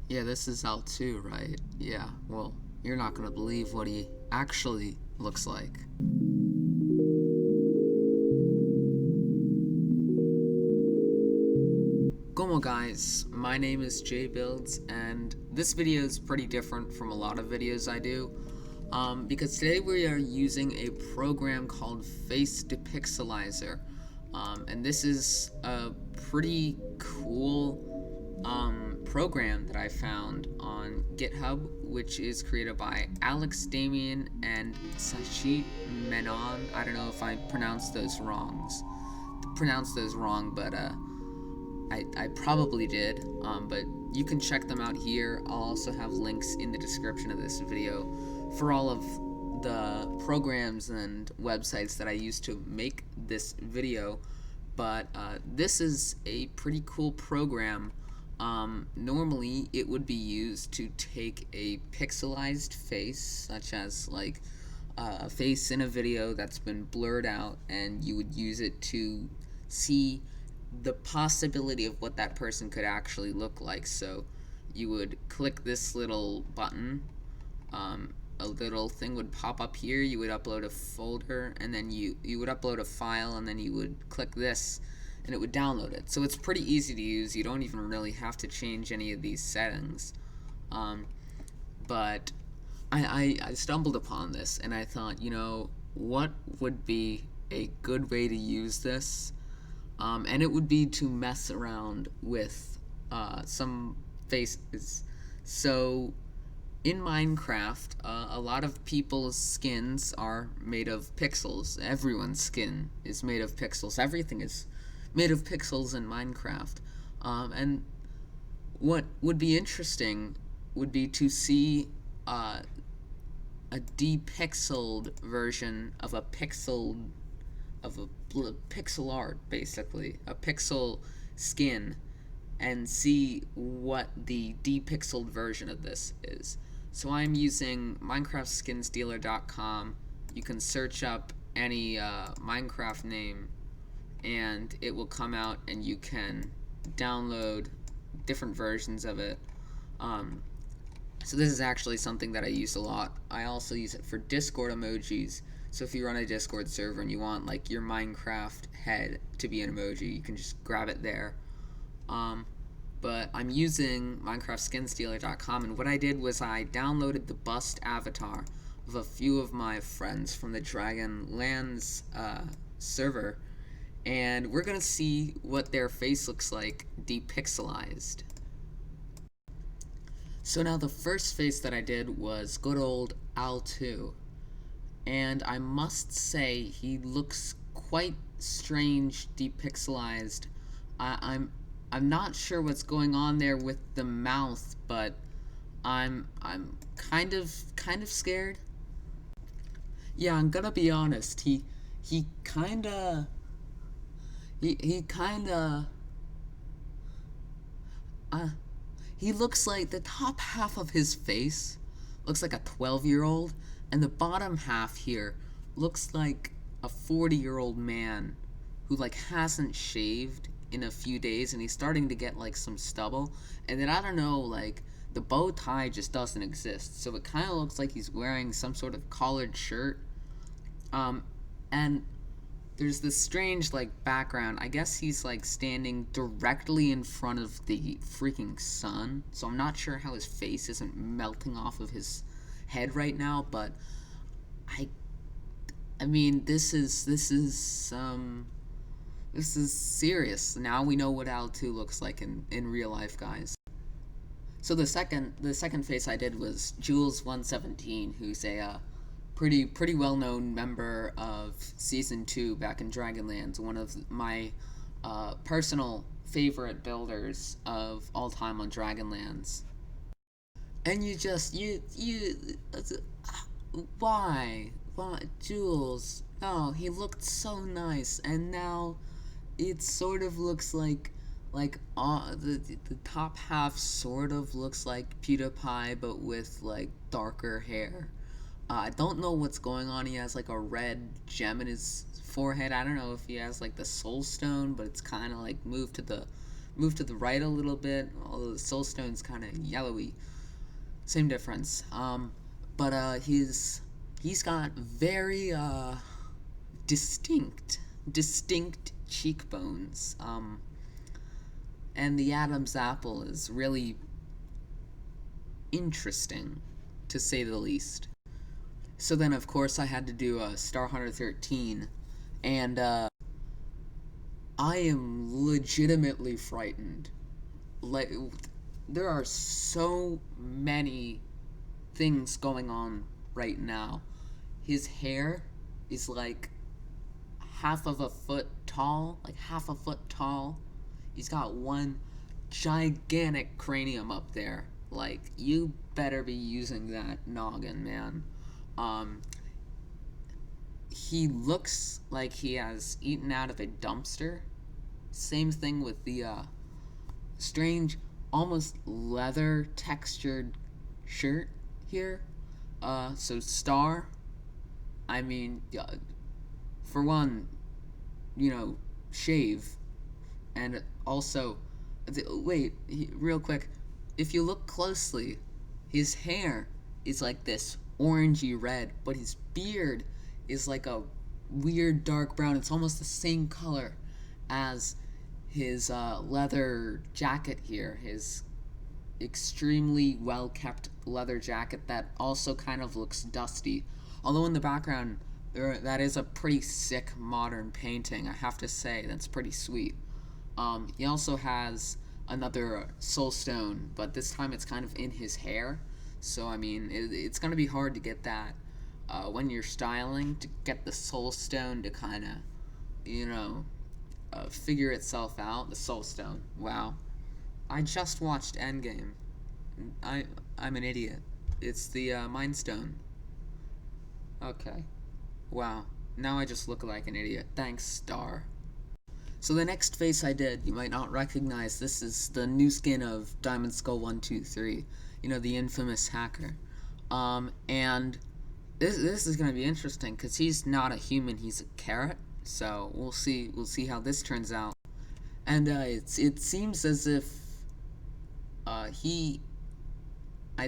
Yeah, this is L2, right? Yeah, well, you're not gonna believe what he actually looks like. Como guys, my name is JBuilds, and this video is pretty different from a lot of videos I do, because today we are using a program called Face Depixelizer, and this is a pretty cool program that I found on GitHub, which is created by Alex Damien and Sashi Menon. I don't know if I pronounced those wrong, but I probably did, but you can check them out here. I'll also have links in the description of this video for all of the programs and websites that I used to make this video. But this is a pretty cool program. Normally it would be used to take a pixelized face, such as like a face in a video that's been blurred out, and you would use it to see the possibility of what that person could actually look like. So you would click this little button, a little thing would pop up here, you would upload a folder, and then you would upload a file, and then you would click this and it would download it. So it's pretty easy to use. You don't even really have to change any of these settings. But I stumbled upon this and I thought, what would be a good way to use this? And it would be to mess around with some faces. So in Minecraft, a lot of people's skins are made of pixels. Everyone's skin is made of pixels. Everything is made of pixels in Minecraft. And what would be interesting would be to see a depixeled version of a pixel art, basically a pixel skin, and see what the depixeled version of this is. So I'm using MinecraftSkinStealer.com. You can search up any Minecraft name and it will come out, and you can download different versions of it. So this is actually something that I use a lot. I also use it for Discord emojis. So if you run a Discord server and you want like your Minecraft head to be an emoji, you can just grab it there. But I'm using MinecraftSkinStealer.com, and what I did was I downloaded the bust avatar of a few of my friends from the DragonLands server, and we're gonna see what their face looks like depixelized. So now the first face that I did was good old Al2, and I must say he looks quite strange depixelized. I'm not sure what's going on there with the mouth, but I'm kind of scared. Yeah, I'm gonna be honest. He kinda he kinda he looks like the top half of his face looks like a 12-year-old, and the bottom half here looks like a 40-year-old man who like hasn't shaved in a few days, and he's starting to get like some stubble, and then I don't know, like the bow tie just doesn't exist, so it kind of looks like he's wearing some sort of collared shirt. And there's this strange like background. I guess he's like standing directly in front of the freaking sun, so I'm not sure how his face isn't melting off of his head right now. But I mean, this is serious. Now we know what Al2 looks like in real life, guys. So the second face I did was Jules117, who's a pretty well-known member of Season 2 back in Dragonlands, one of my personal favorite builders of all time on Dragonlands. And why? Jules? Oh, he looked so nice, and now it sort of looks like the top half sort of looks like PewDiePie, but with like darker hair. I don't know what's going on. He has like a red gem in his forehead. I don't know if he has like the soul stone, but it's kind of like moved to the move to the right a little bit, although the soulstone's kind of yellowy. Same difference. But he's got very distinct cheekbones. And the Adam's apple is really interesting, to say the least. So then, of course, I had to do Star Hunter 13, and I am legitimately frightened. Like, there are so many things going on right now. His hair is like half a foot tall. He's got one gigantic cranium up there. Like, you better be using that noggin, man. He looks like he has eaten out of a dumpster. Same thing with the strange, almost leather textured shirt here. So Star, I mean, for one, shave. And also, wait, real quick, if you look closely, his hair is like this orangey red, but his beard is like a weird dark brown. It's almost the same color as his leather jacket here, his extremely well kept leather jacket that also kind of looks dusty. Although in the background, that is a pretty sick modern painting, I have to say. That's pretty sweet. He also has another soul stone, but this time it's kind of in his hair. So, I mean, it's going to be hard to get that when you're styling, to get the soul stone to kind of, figure itself out. The soul stone. Wow. I just watched Endgame. I'm an idiot. It's the Mind Stone. Okay. Wow. Now I just look like an idiot. Thanks, Star. So the next face I did, you might not recognize. This is the new skin of Diamond Skull 123. The infamous hacker. And this is gonna be interesting because he's not a human. He's a carrot. So we'll see how this turns out. And it seems as if I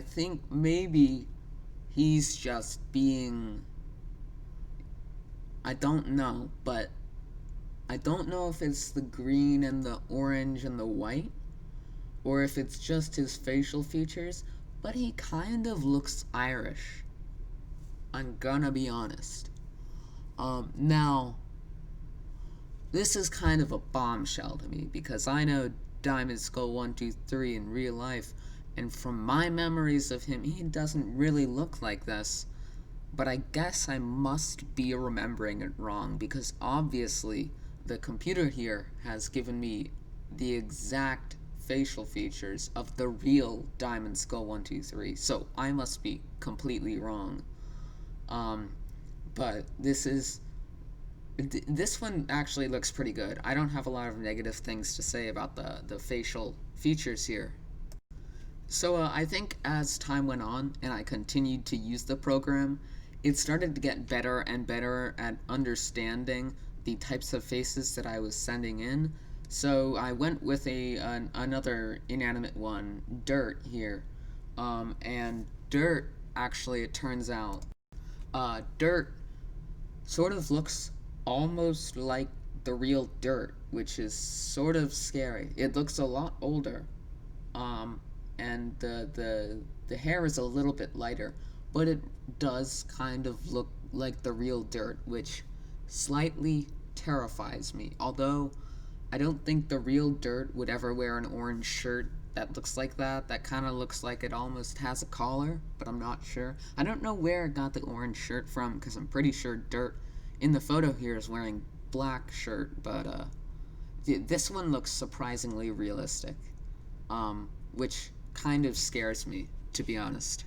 think maybe he's just being. I don't know, but I don't know if it's the green and the orange and the white, or if it's just his facial features, but he kind of looks Irish. I'm gonna be honest. Now, this is kind of a bombshell to me, because I know Diamond Skull 123 in real life, and from my memories of him, he doesn't really look like this. But I guess I must be remembering it wrong, because obviously the computer here has given me the exact facial features of the real Diamond Skull 123, so I must be completely wrong. But this one actually looks pretty good. I don't have a lot of negative things to say about the facial features here. So I think as time went on and I continued to use the program, it started to get better and better at understanding the types of faces that I was sending in. So I went with another inanimate one, Dirt, here. And Dirt, actually, it turns out, Dirt sort of looks almost like the real Dirt, which is sort of scary. It looks a lot older. And the hair is a little bit lighter, but it does kind of look like the real Dirt, which slightly terrifies me. Although I don't think the real Dirt would ever wear an orange shirt that looks like that. That kind of looks like it almost has a collar, but I'm not sure. I don't know where it got the orange shirt from, because I'm pretty sure Dirt in the photo here is wearing black shirt, but this one looks surprisingly realistic, which kind of scares me, to be honest.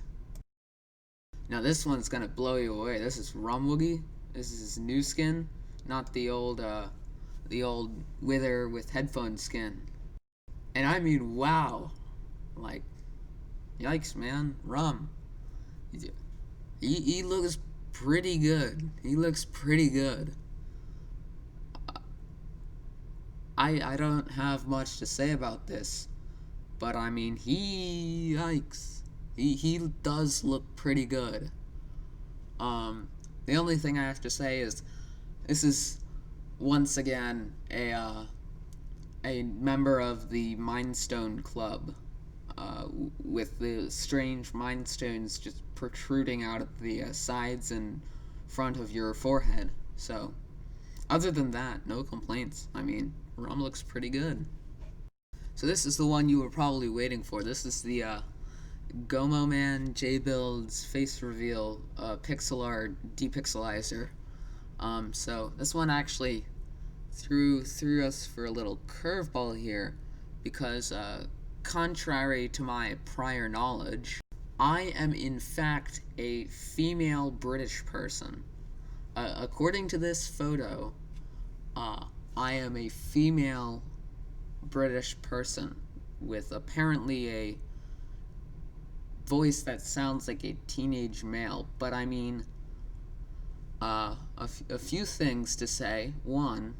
Now this one's gonna blow you away. This is Woogie. This is his new skin, not the old Wither with headphone skin. And I mean, wow, like, yikes, man, Rum. He looks pretty good. He looks pretty good. I don't have much to say about this, but I mean, yikes. He does look pretty good. The only thing I have to say is this is once again a member of the Mindstone Club, with the strange Mind Stones just protruding out of the sides and front of your forehead. So, other than that, no complaints. I mean, Rum looks pretty good. So this is the one you were probably waiting for. This is the Gomo Man J-Build's face reveal pixel art Depixelizer. So this one actually threw us for a little curveball here, because contrary to my prior knowledge, I am in fact a female British person. According to this photo, I am a female British person with apparently a voice that sounds like a teenage male. But I mean, a few things to say. One,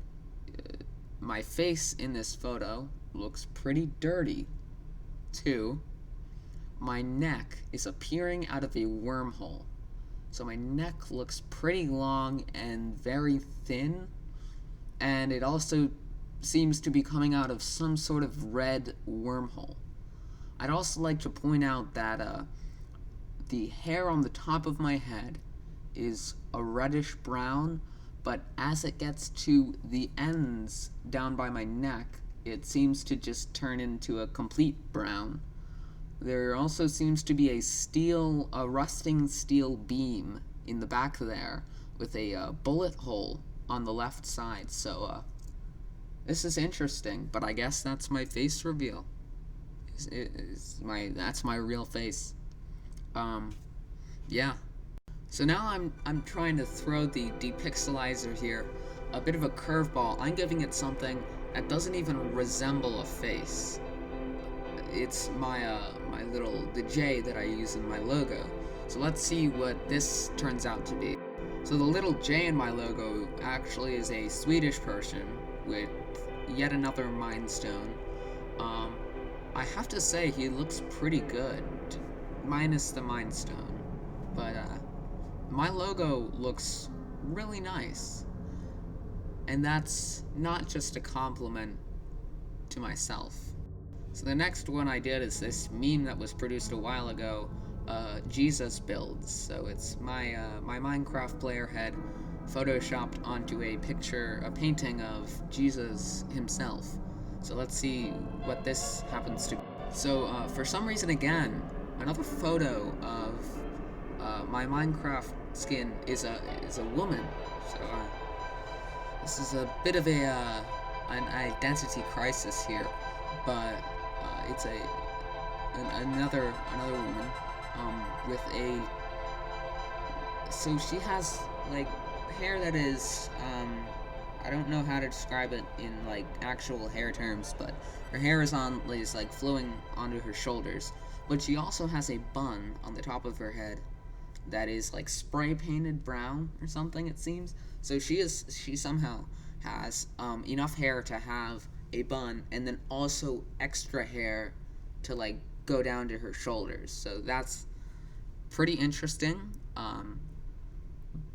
my face in this photo looks pretty dirty. Two, my neck is appearing out of a wormhole. So my neck looks pretty long and very thin, and it also seems to be coming out of some sort of red wormhole. I'd also like to point out that the hair on the top of my head is a reddish brown, but as it gets to the ends down by my neck, it seems to just turn into a complete brown. There also seems to be a rusting steel beam in the back there with a bullet hole on the left side. So this is interesting, but I guess that's my face reveal. That's my real face. Yeah. So now I'm trying to throw the Depixelizer here a bit of a curveball. I'm giving it something that doesn't even resemble a face. It's the J that I use in my logo. So let's see what this turns out to be. So the little J in my logo actually is a Swedish person with yet another Mind Stone. I have to say he looks pretty good, minus the Mind Stone. But my logo looks really nice. And that's not just a compliment to myself. So the next one I did is this meme that was produced a while ago, Jesus builds. So it's my Minecraft player head photoshopped onto a painting of Jesus himself. So let's see what this happens to be. So for some reason again, another photo of my Minecraft skin is a woman. So this is a bit of an identity crisis here, but it's another woman with so she has like hair that is I don't know how to describe it in like actual hair terms, but her hair is like flowing onto her shoulders, but she also has a bun on the top of her head that is like spray painted brown or something, it seems. So she somehow has enough hair to have a bun, and then also extra hair to like go down to her shoulders. So that's pretty interesting,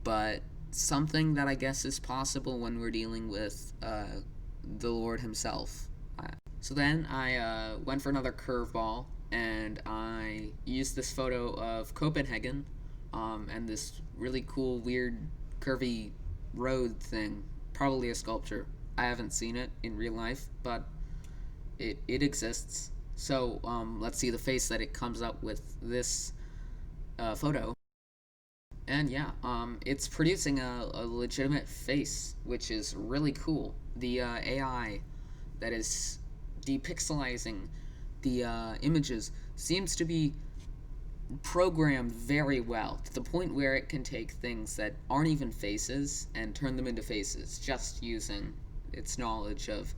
but something that I guess is possible when we're dealing with the Lord himself. So then I went for another curveball, and I used this photo of Copenhagen and this really cool, weird, curvy road thing, probably a sculpture. I haven't seen it in real life, but it exists. So let's see the face that it comes up with this photo. And yeah, it's producing a legitimate face, which is really cool. The AI that is depixelizing the images seems to be programmed very well, to the point where it can take things that aren't even faces and turn them into faces, just using its knowledge of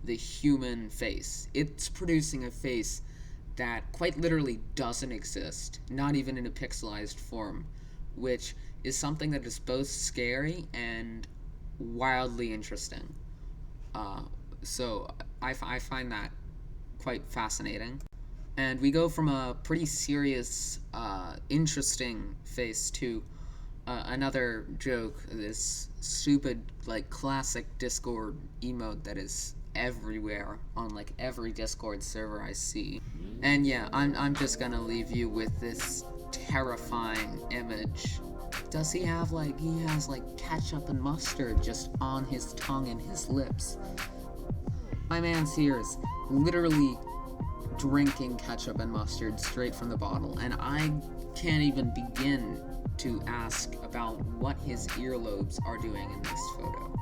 the human face. It's producing a face that quite literally doesn't exist, not even in a pixelized form, which is something that is both scary and wildly interesting. So I find that quite fascinating. And we go from a pretty serious, interesting face to another joke, this stupid, like, classic Discord emote that is everywhere on, like, every Discord server I see. And yeah, I'm just gonna leave you with this terrifying image. Does he have, like, he has, like, ketchup and mustard just on his tongue and his lips. My man's here is literally drinking ketchup and mustard straight from the bottle, and I can't even begin to ask about what his earlobes are doing in this photo.